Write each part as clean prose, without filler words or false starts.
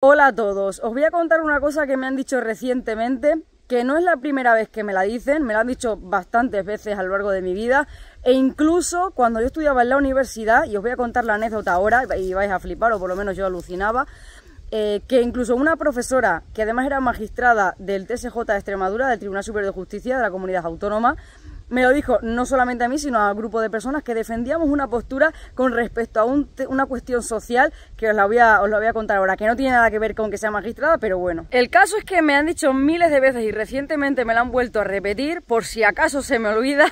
Hola a todos, os voy a contar una cosa que me han dicho recientemente, que no es la primera vez que me la dicen, me la han dicho bastantes veces a lo largo de mi vida, e incluso cuando yo estudiaba en la universidad, y os voy a contar la anécdota ahora, y vais a flipar, o por lo menos yo alucinaba, que incluso una profesora, que además era magistrada del TSJ de Extremadura, del Tribunal Superior de Justicia de la Comunidad Autónoma, me lo dijo no solamente a mí, sino a un grupo de personas que defendíamos una postura con respecto a una cuestión social que os la voy a contar ahora, que no tiene nada que ver con que sea magistrada, pero bueno. El caso es que me han dicho miles de veces y recientemente me la han vuelto a repetir, por si acaso se me olvida,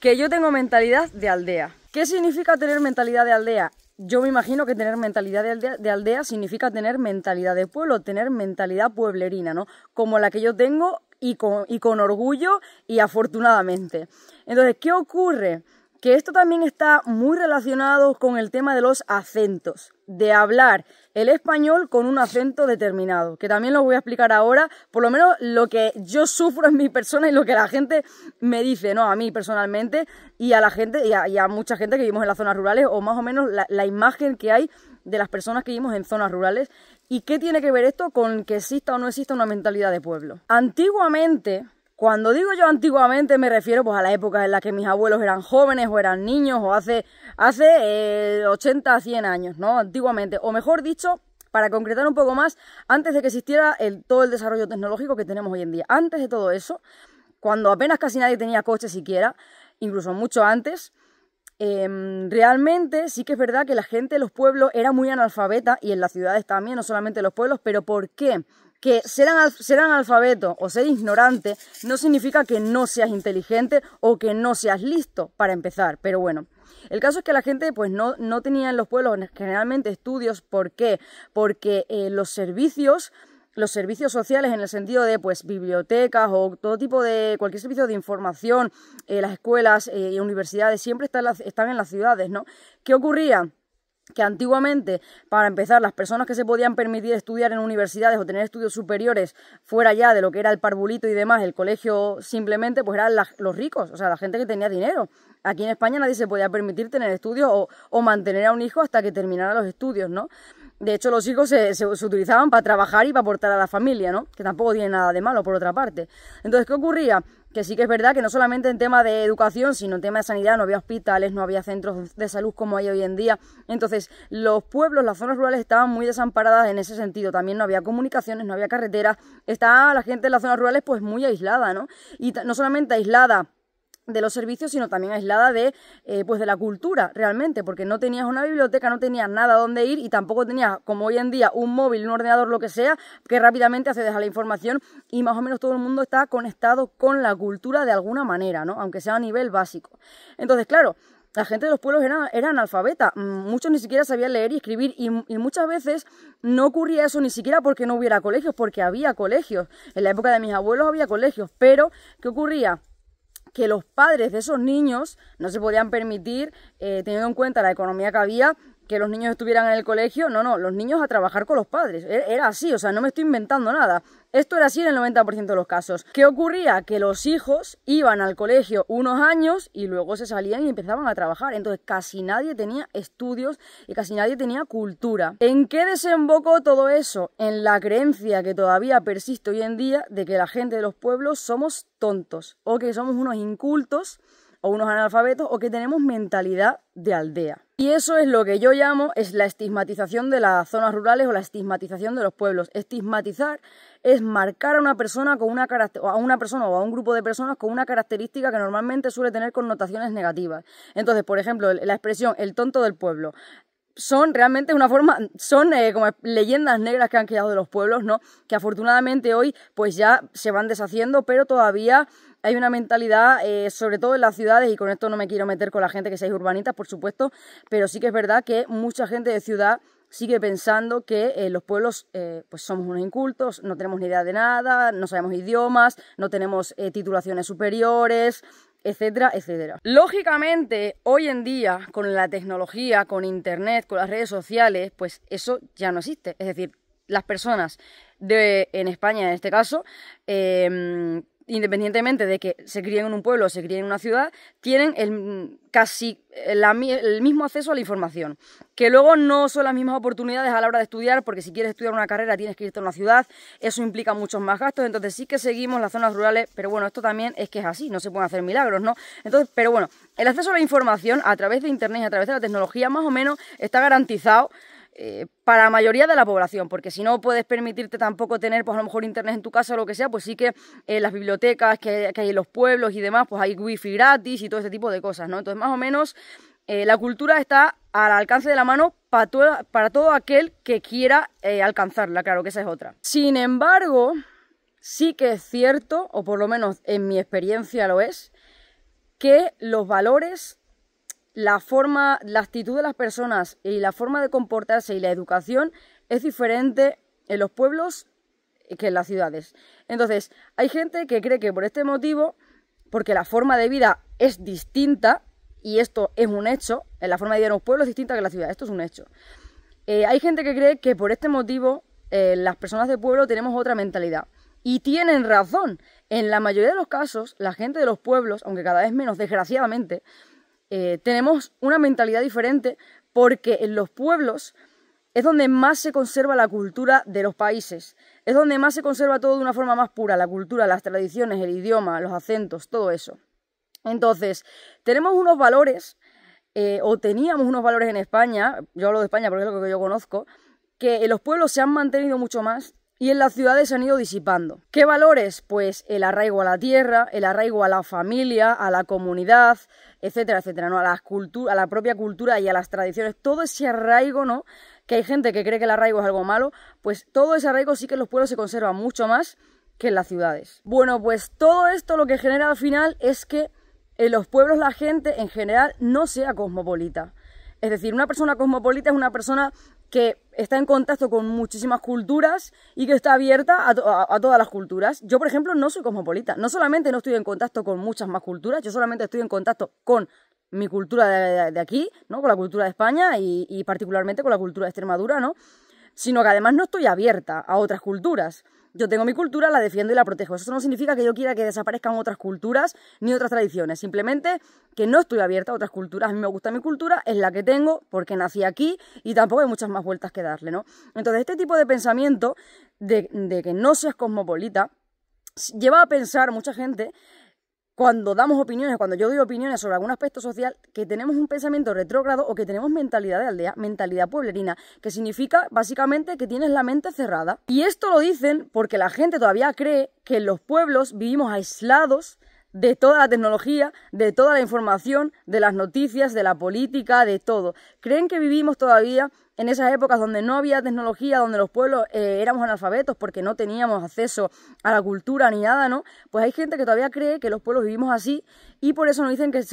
que yo tengo mentalidad de aldea. ¿Qué significa tener mentalidad de aldea? Yo me imagino que tener mentalidad de aldea significa tener mentalidad de pueblo, tener mentalidad pueblerina, ¿no? Como la que yo tengo y con orgullo y afortunadamente. Entonces, ¿qué ocurre? Que esto también está muy relacionado con el tema de los acentos, de hablar el español con un acento determinado, que también lo voy a explicar ahora, por lo menos lo que yo sufro en mi persona y lo que la gente me dice, ¿no? A mí personalmente y a la gente y a mucha gente que vivimos en las zonas rurales, o más o menos la imagen que hay de las personas que vivimos en zonas rurales. ¿Y qué tiene que ver esto con que exista o no exista una mentalidad de pueblo? Antiguamente, cuando digo yo antiguamente me refiero pues a la época en la que mis abuelos eran jóvenes o eran niños, o hace 80, 100 años, ¿no? Antiguamente, o mejor dicho, para concretar un poco más, antes de que existiera todo el desarrollo tecnológico que tenemos hoy en día. Antes de todo eso, cuando apenas casi nadie tenía coche siquiera, incluso mucho antes, realmente sí que es verdad que la gente de los pueblos era muy analfabeta, y en las ciudades también, no solamente en los pueblos. ¿Pero por qué? Que ser analfabeto o ser ignorante no significa que no seas inteligente o que no seas listo, para empezar. Pero bueno, el caso es que la gente pues no tenía en los pueblos generalmente estudios. ¿Por qué? Porque los servicios sociales, en el sentido de pues bibliotecas o todo tipo de cualquier servicio de información, las escuelas y universidades siempre están en las ciudades, ¿no? ¿Qué ocurría? Que antiguamente, para empezar, las personas que se podían permitir estudiar en universidades o tener estudios superiores fuera ya de lo que era el parvulito y demás, el colegio simplemente, pues eran los ricos, o sea, la gente que tenía dinero. Aquí en España nadie se podía permitir tener estudios o mantener a un hijo hasta que terminara los estudios, ¿no? De hecho, los hijos se utilizaban para trabajar y para aportar a la familia, ¿no? Que tampoco tiene nada de malo, por otra parte. Entonces, ¿qué ocurría? Que sí que es verdad que no solamente en tema de educación, sino en tema de sanidad, no había hospitales, no había centros de salud como hay hoy en día. Entonces, los pueblos, las zonas rurales estaban muy desamparadas en ese sentido. También no había comunicaciones, no había carreteras. Estaba la gente en las zonas rurales pues muy aislada, ¿no? Y no solamente aislada de los servicios, sino también aislada de la cultura, realmente, porque no tenías una biblioteca, no tenías nada donde ir, y tampoco tenías, como hoy en día, un móvil, un ordenador, lo que sea, que rápidamente accedes a la información, y más o menos todo el mundo está conectado con la cultura de alguna manera, ¿no? Aunque sea a nivel básico. Entonces, claro, la gente de los pueblos era analfabeta, muchos ni siquiera sabían leer y escribir, y muchas veces no ocurría eso ni siquiera porque no hubiera colegios, porque había colegios. En la época de mis abuelos había colegios, pero ¿qué ocurría? Que los padres de esos niños no se podían permitir, teniendo en cuenta la economía que había, que los niños estuvieran en el colegio. No, los niños a trabajar con los padres. Era así, o sea, no me estoy inventando nada. Esto era así en el 90% de los casos. ¿Qué ocurría? Que los hijos iban al colegio unos años y luego se salían y empezaban a trabajar. Entonces casi nadie tenía estudios y casi nadie tenía cultura. ¿En qué desembocó todo eso? En la creencia que todavía persiste hoy en día de que la gente de los pueblos somos tontos, o que somos unos incultos, o unos analfabetos, o que tenemos mentalidad de aldea. Y eso es lo que yo llamo la estigmatización de las zonas rurales, o la estigmatización de los pueblos. Estigmatizar es marcar a una persona o a un grupo de personas con una característica que normalmente suele tener connotaciones negativas. Entonces, por ejemplo, la expresión "el tonto del pueblo" son realmente como leyendas negras que han quedado de los pueblos, ¿no? Que afortunadamente hoy pues ya se van deshaciendo, pero todavía hay una mentalidad, sobre todo en las ciudades, y con esto no me quiero meter con la gente que seáis urbanitas, por supuesto, pero sí que es verdad que mucha gente de ciudad sigue pensando que los pueblos pues somos unos incultos, no tenemos ni idea de nada, no sabemos idiomas, no tenemos titulaciones superiores, etcétera, etcétera. Lógicamente, hoy en día, con la tecnología, con internet, con las redes sociales, pues eso ya no existe. Es decir, las personas en España, en este caso, independientemente de que se críen en un pueblo o se críen en una ciudad, tienen casi el mismo acceso a la información. Que luego no son las mismas oportunidades a la hora de estudiar, porque si quieres estudiar una carrera tienes que irte a una ciudad, eso implica muchos más gastos, entonces sí que seguimos las zonas rurales, pero bueno, esto también es que es así, no se pueden hacer milagros, ¿no? Entonces, pero bueno, el acceso a la información a través de Internet y a través de la tecnología más o menos está garantizado para la mayoría de la población, porque si no puedes permitirte tampoco tener, pues a lo mejor internet en tu casa o lo que sea, pues sí que las bibliotecas que hay en los pueblos y demás, pues hay wifi gratis y todo ese tipo de cosas, ¿no? Entonces más o menos la cultura está al alcance de la mano para todo aquel que quiera alcanzarla, claro que esa es otra. Sin embargo, sí que es cierto, o por lo menos en mi experiencia lo es, que los valores, la forma, la actitud de las personas y la forma de comportarse y la educación es diferente en los pueblos que en las ciudades. Entonces, hay gente que cree que por este motivo, porque la forma de vida es distinta, y esto es un hecho, la forma de vida en los pueblos es distinta que en la ciudad, esto es un hecho. Hay gente que cree que por este motivo las personas de pueblo tenemos otra mentalidad. Y tienen razón. En la mayoría de los casos, la gente de los pueblos, aunque cada vez menos, desgraciadamente, tenemos una mentalidad diferente, porque en los pueblos es donde más se conserva la cultura de los países, es donde más se conserva todo de una forma más pura, la cultura, las tradiciones, el idioma, los acentos, todo eso. Entonces, tenemos unos valores, o teníamos unos valores en España, yo hablo de España porque es lo que yo conozco, que en los pueblos se han mantenido mucho más y en las ciudades se han ido disipando. ¿Qué valores? Pues el arraigo a la tierra, el arraigo a la familia, a la comunidad, etcétera, etcétera, ¿no? A la propia cultura y a las tradiciones, todo ese arraigo, ¿no? Que hay gente que cree que el arraigo es algo malo, pues todo ese arraigo sí que en los pueblos se conserva mucho más que en las ciudades. Bueno, pues todo esto lo que genera al final es que en los pueblos la gente en general no sea cosmopolita. Es decir, una persona cosmopolita es una persona que está en contacto con muchísimas culturas y que está abierta a todas las culturas. Yo, por ejemplo, no soy cosmopolita. No solamente no estoy en contacto con muchas más culturas, yo solamente estoy en contacto con mi cultura de aquí, ¿no? Con la cultura de España y particularmente con la cultura de Extremadura, ¿no? Sino que además no estoy abierta a otras culturas. Yo tengo mi cultura, la defiendo y la protejo. Eso no significa que yo quiera que desaparezcan otras culturas ni otras tradiciones. Simplemente que no estoy abierta a otras culturas. A mí me gusta mi cultura, es la que tengo porque nací aquí y tampoco hay muchas más vueltas que darle, ¿no? Entonces, este tipo de pensamiento de que no seas cosmopolita lleva a pensar mucha gente, cuando damos opiniones, cuando yo doy opiniones sobre algún aspecto social, que tenemos un pensamiento retrógrado o que tenemos mentalidad de aldea, mentalidad pueblerina, que significa básicamente que tienes la mente cerrada. Y esto lo dicen porque la gente todavía cree que en los pueblos vivimos aislados de toda la tecnología, de toda la información, de las noticias, de la política, de todo. Creen que vivimos todavía en esas épocas donde no había tecnología, donde los pueblos éramos analfabetos porque no teníamos acceso a la cultura ni nada, ¿no? Pues hay gente que todavía cree que los pueblos vivimos así y por eso nos dicen que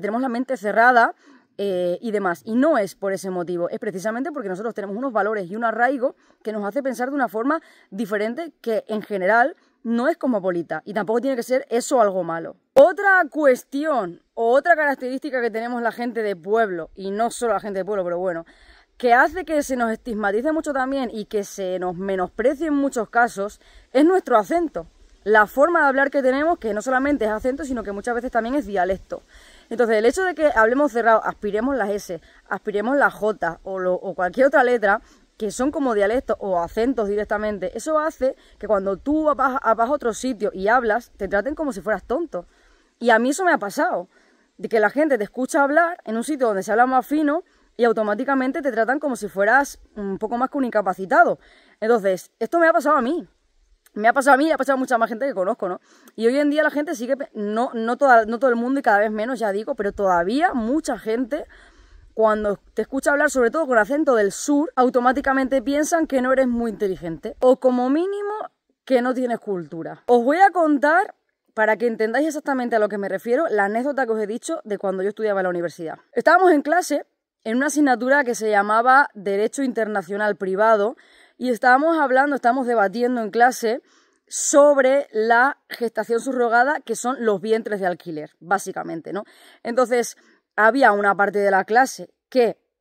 tenemos la mente cerrada y demás. Y no es por ese motivo, es precisamente porque nosotros tenemos unos valores y un arraigo que nos hace pensar de una forma diferente que en general no es cosmopolita y tampoco tiene que ser eso algo malo. Otra cuestión o otra característica que tenemos la gente de pueblo, y no solo la gente de pueblo, pero bueno, que hace que se nos estigmatice mucho también y que se nos menosprecie en muchos casos, es nuestro acento. La forma de hablar que tenemos, que no solamente es acento, sino que muchas veces también es dialecto. Entonces, el hecho de que hablemos cerrado, aspiremos las S, aspiremos la J o cualquier otra letra, que son como dialectos o acentos directamente, eso hace que cuando tú vas a otro sitio y hablas, te traten como si fueras tonto. Y a mí eso me ha pasado, de que la gente te escucha hablar en un sitio donde se habla más fino y automáticamente te tratan como si fueras un poco más que un incapacitado. Entonces, esto me ha pasado a mí. Me ha pasado a mí y ha pasado a mucha más gente que conozco, ¿no? Y hoy en día la gente sigue, no todo el mundo y cada vez menos, ya digo, pero todavía mucha gente, cuando te escucha hablar, sobre todo con acento del sur, automáticamente piensan que no eres muy inteligente o como mínimo que no tienes cultura. Os voy a contar, para que entendáis exactamente a lo que me refiero, la anécdota que os he dicho de cuando yo estudiaba en la universidad. Estábamos en clase en una asignatura que se llamaba Derecho Internacional Privado y estábamos debatiendo en clase sobre la gestación subrogada, que son los vientres de alquiler, básicamente, ¿no? Entonces, había una parte de la clase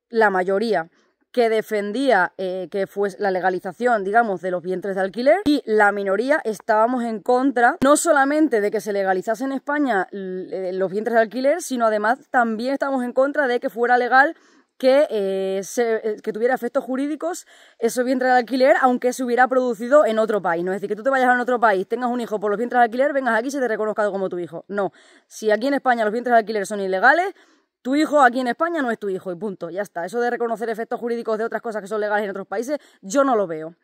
la mayoría, que defendía que fuese la legalización, digamos, de los vientres de alquiler, y la minoría estábamos en contra no solamente de que se legalizase en España los vientres de alquiler, sino además también estábamos en contra de que fuera legal que tuviera efectos jurídicos esos vientres de alquiler, aunque se hubiera producido en otro país. No es decir, que tú te vayas a otro país, tengas un hijo por los vientres de alquiler, vengas aquí y se te reconozca como tu hijo. No, si aquí en España los vientres de alquiler son ilegales, tu hijo aquí en España no es tu hijo y punto, ya está. Eso de reconocer efectos jurídicos de otras cosas que son legales en otros países, yo no lo veo.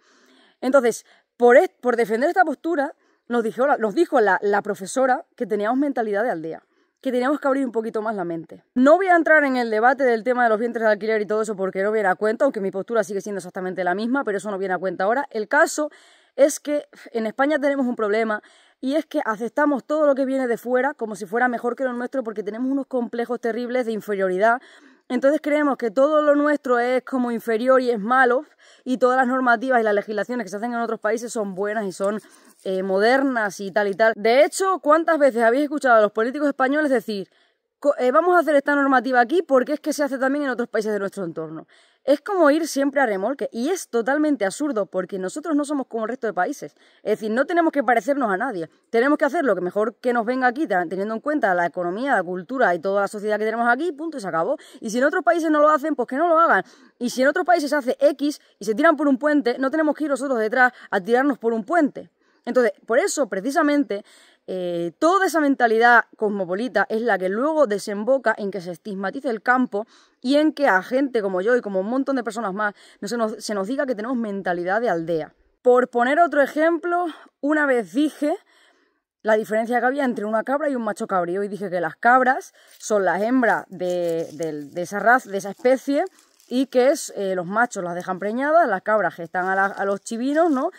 Entonces, por defender esta postura, nos dijo la profesora que teníamos mentalidad de aldea, que teníamos que abrir un poquito más la mente. No voy a entrar en el debate del tema de los vientres de alquiler y todo eso porque no viene a cuenta, aunque mi postura sigue siendo exactamente la misma, pero eso no viene a cuenta ahora. El caso es que en España tenemos un problema y es que aceptamos todo lo que viene de fuera como si fuera mejor que lo nuestro porque tenemos unos complejos terribles de inferioridad. Entonces creemos que todo lo nuestro es como inferior y es malo y todas las normativas y las legislaciones que se hacen en otros países son buenas y son modernas y tal y tal. De hecho, ¿cuántas veces habéis escuchado a los políticos españoles decir vamos a hacer esta normativa aquí porque es que se hace también en otros países de nuestro entorno? Es como ir siempre a remolque y es totalmente absurdo porque nosotros no somos como el resto de países. Es decir, no tenemos que parecernos a nadie. Tenemos que hacer lo que mejor que nos venga aquí, teniendo en cuenta la economía, la cultura y toda la sociedad que tenemos aquí, punto, y se acabó. Y si en otros países no lo hacen, pues que no lo hagan. Y si en otros países se hace X y se tiran por un puente, no tenemos que ir nosotros detrás a tirarnos por un puente. Entonces, por eso, precisamente, toda esa mentalidad cosmopolita es la que luego desemboca en que se estigmatice el campo y en que a gente como yo y como un montón de personas más se nos diga que tenemos mentalidad de aldea. Por poner otro ejemplo, una vez dije la diferencia que había entre una cabra y un macho cabrío y dije que las cabras son las hembras de esa raza, de esa especie, y que los machos las dejan preñadas, las cabras gestan a los chivinos, ¿no?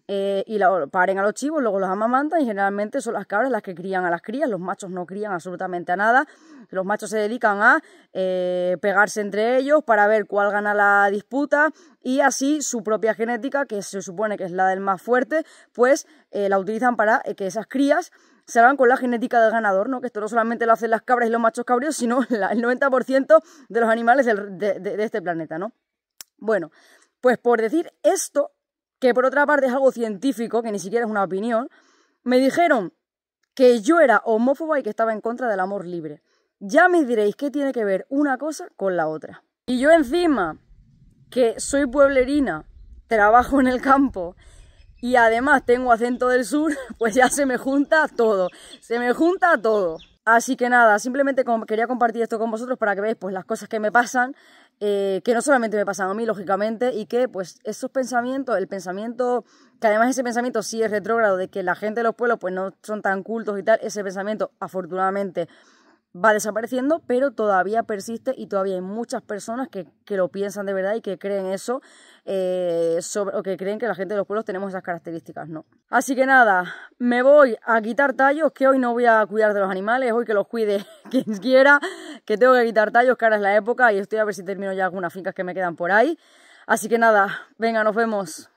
Y paren a los chivos, luego los amamantan y generalmente son las cabras las que crían a las crías, los machos no crían absolutamente a nada, los machos se dedican a pegarse entre ellos para ver cuál gana la disputa y así su propia genética, que se supone que es la del más fuerte, pues la utilizan para que esas crías salgan con la genética del ganador, ¿no? Que esto no solamente lo hacen las cabras y los machos cabríos, sino el 90% de los animales de este planeta, ¿no? Bueno, pues por decir esto, que por otra parte es algo científico, que ni siquiera es una opinión, me dijeron que yo era homófoba y que estaba en contra del amor libre. Ya me diréis qué tiene que ver una cosa con la otra. Y yo encima, que soy pueblerina, trabajo en el campo y además tengo acento del sur, pues ya se me junta todo. Se me junta todo. Así que nada, simplemente quería compartir esto con vosotros para que veáis pues las cosas que me pasan, que no solamente me pasan a mí, lógicamente, y que pues esos pensamientos, el pensamiento, que además ese pensamiento sí es retrógrado, de que la gente de los pueblos pues no son tan cultos y tal, ese pensamiento afortunadamente va desapareciendo, pero todavía persiste y todavía hay muchas personas que lo piensan de verdad y que creen eso, o que creen que la gente de los pueblos tenemos esas características, ¿no? Así que nada, me voy a quitar tallos, que hoy no voy a cuidar de los animales, hoy que los cuide quien quiera, que tengo que quitar tallos, que ahora es la época y estoy a ver si termino ya algunas fincas que me quedan por ahí. Así que nada, venga, nos vemos.